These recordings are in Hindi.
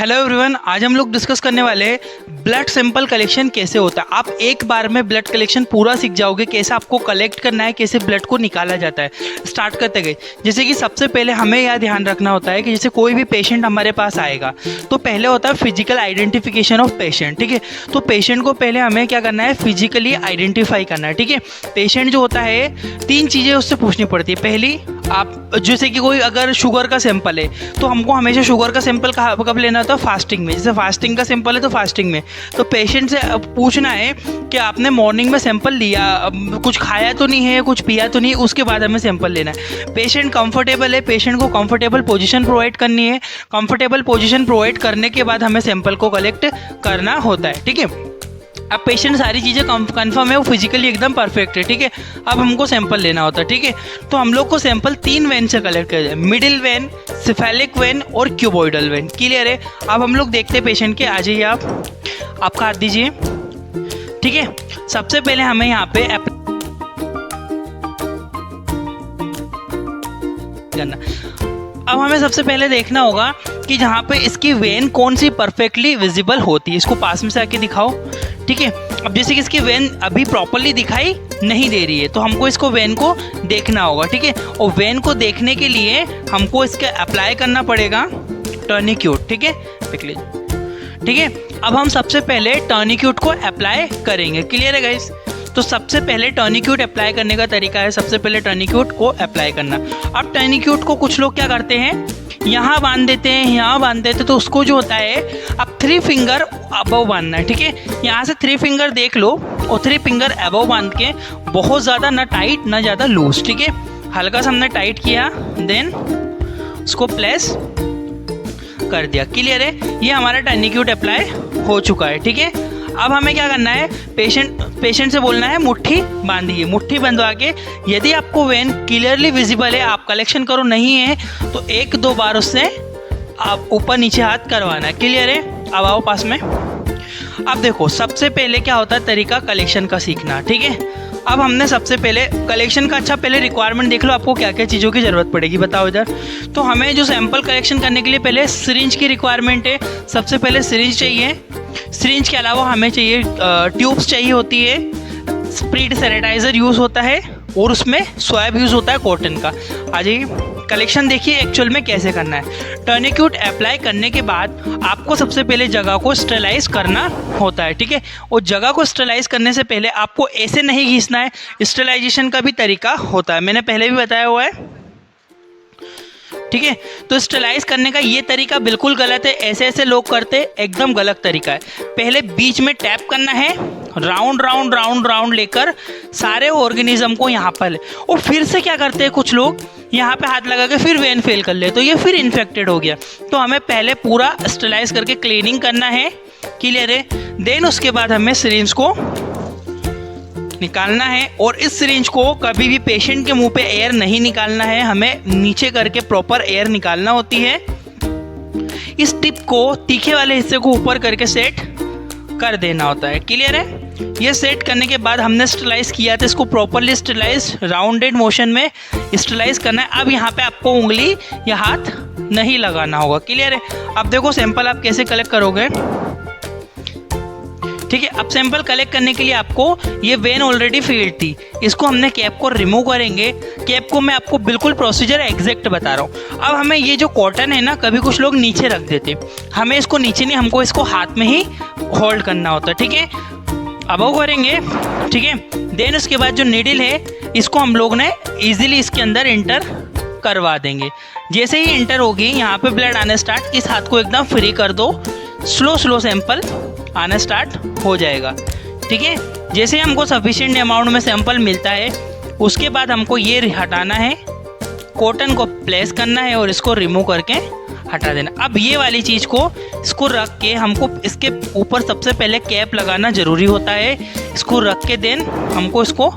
हेलो एवरीवन, आज हम लोग डिस्कस करने वाले हैं ब्लड सैंपल कलेक्शन कैसे होता है। आप एक बार में ब्लड कलेक्शन पूरा सीख जाओगे, कैसे आपको कलेक्ट करना है, कैसे ब्लड को निकाला जाता है। स्टार्ट करते गए, जैसे कि सबसे पहले हमें यह ध्यान रखना होता है कि जैसे कोई भी पेशेंट हमारे पास आएगा तो पहले होता है फिजिकल आइडेंटिफिकेशन ऑफ पेशेंट। ठीक है, तो पेशेंट को पहले हमें क्या करना है, फिजिकली आइडेंटिफाई करना है। ठीक है, पेशेंट जो होता है तीन चीज़ें उससे पूछनी पड़ती है। पहली, आप जैसे कि कोई अगर शुगर का सैंपल है तो हमको हमेशा शुगर का सैंपल कब लेना होता है, फास्टिंग में। जैसे फास्टिंग का सैंपल है तो फास्टिंग में, तो पेशेंट से पूछना है कि आपने मॉर्निंग में सैंपल लिया, कुछ खाया तो नहीं है, कुछ पिया तो नहीं है, उसके बाद हमें सैंपल लेना है। पेशेंट कंफर्टेबल है, पेशेंट को कंफर्टेबल पोजीशन प्रोवाइड करनी है। कंफर्टेबल पोजीशन प्रोवाइड करने के बाद हमें सैंपल को कलेक्ट करना होता है। ठीक है, अब पेशेंट सारी चीज़ें कंफर्म है, वो फिजिकली एकदम परफेक्ट है। ठीक है, अब हमको सैंपल लेना होता है। ठीक है, तो हम लोग को सैंपल तीन वेन से कलेक्ट किया जाए, मिडिल वेन, सिफेलिक वेन और क्यूबॉइडल वेन। क्लियर है। अब हम लोग देखते हैं पेशेंट के। आ जाइए, आप काट दीजिए। ठीक है, सबसे पहले हमें यहाँ पे करना। अब हमें सबसे पहले देखना होगा कि जहाँ पे इसकी वेन कौन सी परफेक्टली विजिबल होती है। इसको पास में से आके दिखाओ। ठीक है, अब जैसे कि इसकी वेन अभी प्रॉपरली दिखाई नहीं दे रही है तो हमको इसको वेन को देखना होगा। ठीक है, और वेन को देखने के लिए हमको इसके अप्लाई करना पड़ेगा टर्निक्यूट। ठीक है, देख लीजिए। ठीक है, अब हम सबसे पहले टर्निक्यूट को अप्लाई करेंगे। क्लियर है गाइस। तो सबसे पहले टर्निक्यूट अप्लाई करने का तरीका है, सबसे पहले टर्निक्यूट को अप्लाई करना। अब टर्निक्यूट को कुछ लोग क्या करते हैं, यहाँ बांध देते हैं, यहाँ बांध देते हैं, तो उसको जो होता है अब 3 फिंगर अबव बांधना है। ठीक है, यहाँ से 3 फिंगर देख लो और 3 फिंगर अबव बांध के, बहुत ज़्यादा ना टाइट ना ज़्यादा लूज। ठीक है, हल्का सा हमने टाइट किया, देन उसको प्लेस कर दिया। क्लियर है, ये हमारा टर्निक्यूट अप्लाई हो चुका है। ठीक है, अब हमें क्या करना है, पेशेंट से बोलना है मुट्ठी बांधिए। मुट्ठी बंधवा के यदि आपको वेन क्लियरली विजिबल है, आप कलेक्शन करो, नहीं है तो 1-2 बार उससे आप ऊपर नीचे हाथ करवाना है। क्लियर है। अब आओ पास में। अब देखो, सबसे पहले क्या होता है तरीका कलेक्शन का सीखना। ठीक है, अब हमने सबसे पहले कलेक्शन का, अच्छा पहले रिक्वायरमेंट देख लो, आपको क्या क्या चीज़ों की ज़रूरत पड़ेगी बताओ इधर। तो हमें जो सैंपल कलेक्शन करने के लिए पहले सिरिंज की रिक्वायरमेंट है। सबसे पहले सिरिंज चाहिए। सिरिंज के अलावा हमें चाहिए ट्यूब्स चाहिए होती है, स्प्रीड सैनिटाइज़र यूज़ होता है और उसमें स्वैब यूज़ होता है कॉटन का। आ जाइए, कलेक्शन देखिए एक्चुअल में कैसे करना है। टर्निक्यूट अप्लाई करने के बाद आपको सबसे पहले जगह को स्टरलाइज करना होता है। ठीक है, और जगह को स्टरलाइज करने से पहले आपको ऐसे नहीं घिसना है, स्टरलाइजेशन का भी तरीका होता है, मैंने पहले भी बताया हुआ है। ठीक है, तो स्टरलाइज करने का ये तरीका बिल्कुल गलत है, ऐसे ऐसे लोग करते, एकदम गलत तरीका है। पहले बीच में टैप करना है, राउंड राउंड राउंड राउंड लेकर सारे ऑर्गेनिज्म को यहाँ पर, और फिर से क्या करते हैं कुछ लोग, यहाँ पे हाथ लगा के फिर वेन फेल कर ले तो ये फिर इन्फेक्टेड हो गया। तो हमें पहले पूरा स्टरलाइज करके क्लीनिंग करना है। क्लियर है। देन उसके बाद हमें सिरिंज को निकालना है, और इस सिरिंज को कभी भी पेशेंट के मुंह पे एयर नहीं निकालना है, हमें नीचे करके प्रॉपर एयर निकालना होती है। इस टिप को, तीखे वाले हिस्से को ऊपर करके सेट कर देना होता है। क्लियर है। ये सेट करने के बाद हमने स्टरलाइज किया था, इसको प्रॉपरली स्टरलाइज राउंडेड मोशन में स्टरलाइज करना है। अब यहाँ पे आपको उंगली या हाथ नहीं लगाना होगा। क्लियर है। अब देखो सैंपल आप कैसे कलेक्ट करोगे। ठीक है, अब सैंपल कलेक्ट करने के लिए आपको, ये वेन ऑलरेडी फील्ड थी, इसको हमने कैप को रिमूव करेंगे। कैप को मैं आपको बिल्कुल प्रोसीजर एग्जैक्ट बता रहा हूँ। अब हमें ये जो कॉटन है ना, कभी कुछ लोग नीचे रख देते, हमें इसको नीचे नहीं, हमको इसको हाथ में ही होल्ड करना होता है। ठीक है, अब वो करेंगे। ठीक है, देन उसके बाद जो नीडल है इसको हम लोग ने ईजिली इसके अंदर इंटर करवा देंगे। जैसे ही इंटर होगी, यहाँ पे ब्लड आने स्टार्ट, इस हाथ को एकदम फ्री कर दो, स्लो स्लो सैंपल आना स्टार्ट हो जाएगा। ठीक है, जैसे हमको सफिशिएंट अमाउंट में सैंपल मिलता है उसके बाद हमको ये हटाना है, कॉटन को प्लेस करना है और इसको रिमूव करके हटा देना। अब ये वाली चीज़ को, इसको रख के हमको इसके ऊपर सबसे पहले कैप लगाना ज़रूरी होता है। इसको रख के देन हमको इसको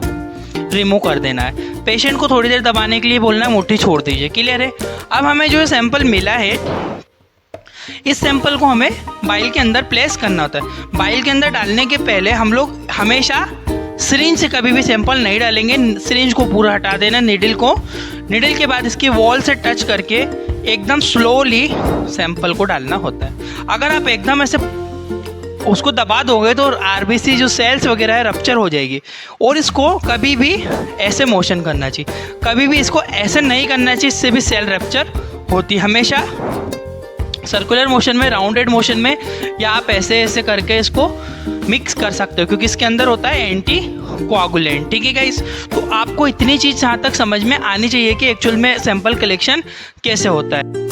रिमूव कर देना है। पेशेंट को थोड़ी देर दबाने के लिए बोलना है, मुट्ठी छोड़ दीजिए। क्लियर है। अब हमें जो सैंपल मिला है, इस सैंपल को हमें बाइल के अंदर प्लेस करना होता है। बाइल के अंदर डालने के पहले हम लोग हमेशा सिरिंज से कभी भी सैंपल नहीं डालेंगे, सिरिंज को पूरा हटा देना, निडल को, निडल के बाद इसकी वॉल से टच करके एकदम स्लोली सैंपल को डालना होता है। अगर आप एकदम ऐसे उसको दबा दोगे तो आरबीसी जो सेल्स वगैरह है रप्चर हो जाएगी। और इसको कभी भी ऐसे मोशन करना चाहिए, कभी भी इसको ऐसे नहीं करना चाहिए, इससे भी सेल रप्चर होती है। हमेशा सर्कुलर मोशन में, राउंडेड मोशन में, या आप ऐसे ऐसे करके इसको मिक्स कर सकते हो, क्योंकि इसके अंदर होता है एंटी कोआगुलेंट। ठीक है गाइस, तो आपको इतनी चीज़ जहाँ तक समझ में आनी चाहिए कि एक्चुअल में सैंपल कलेक्शन कैसे होता है।